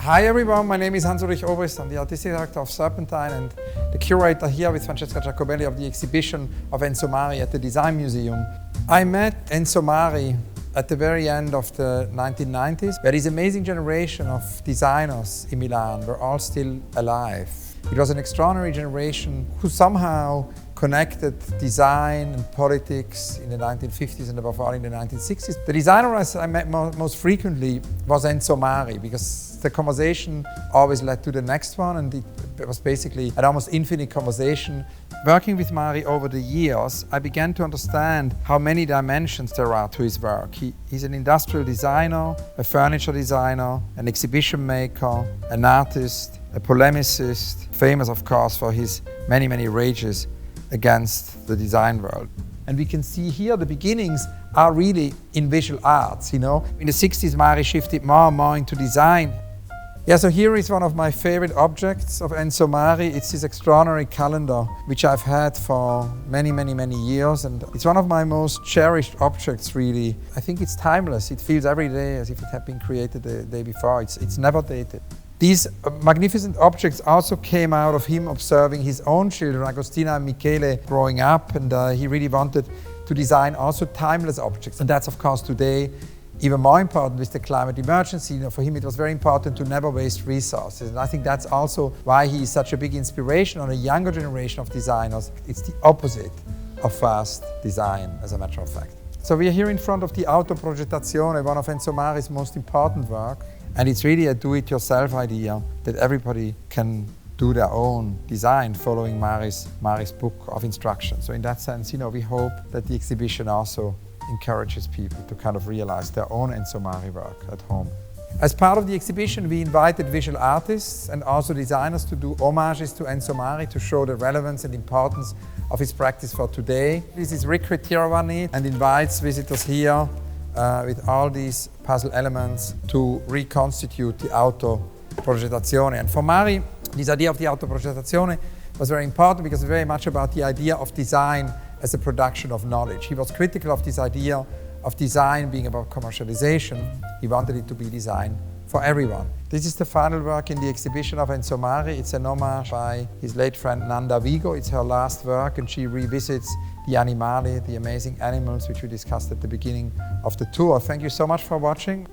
Hi everyone, my name is Hans Ulrich Obrist. I'm the artistic director of Serpentine and the curator here with Francesca Giacomelli of the exhibition of Enzo Mari at the Design Museum. I met Enzo Mari at the very end of the 1990s, where this amazing generation of designers in Milan were all still alive. It was an extraordinary generation who somehow connected design and politics in the 1950s and above all in the 1960s. The designer I met most frequently was Enzo Mari, because the conversation always led to the next one, and it was basically an almost infinite conversation. Working with Mari over the years, I began to understand how many dimensions there are to his work. He's an industrial designer, a furniture designer, an exhibition maker, an artist, a polemicist, famous of course for his many rages against the design world. And we can see here the beginnings are really in visual arts, you know. In the 60s, Mari shifted more and more into design. Yeah, so here is one of my favorite objects of Enzo Mari. It's his extraordinary calendar, which I've had for many years, and it's one of my most cherished objects, really. I think it's timeless. It feels every day as if it had been created the day before. It's never dated. These magnificent objects also came out of him observing his own children, Agostina and Michele, growing up, and he really wanted to design also timeless objects. And that's, of course, today even more important with the climate emergency. You know, for him it was very important to never waste resources. And I think that's also why he is such a big inspiration on a younger generation of designers. It's the opposite of fast design, as a matter of fact. So we are here in front of the Autoprogettazione, one of Enzo Mari's most important work. And it's really a do-it-yourself idea that everybody can do their own design following Mari's book of instructions. So in that sense, you know, we hope that the exhibition also encourages people to kind of realize their own Enzo Mari work at home. As part of the exhibition, we invited visual artists and also designers to do homages to Enzo Mari to show the relevance and importance of his practice for today. This is Rick Tirovani and invites visitors here with all these puzzle elements to reconstitute the Autoprogettazione. And for Mari, this idea of the Autoprogettazione was very important because it's very much about the idea of design as a production of knowledge. He was critical of this idea of design being about commercialization. He wanted it to be design for everyone. This is the final work in the exhibition of Enzo Mari. It's an homage by his late friend Nanda Vigo. It's her last work, and she revisits the animali, the amazing animals which we discussed at the beginning of the tour. Thank you so much for watching.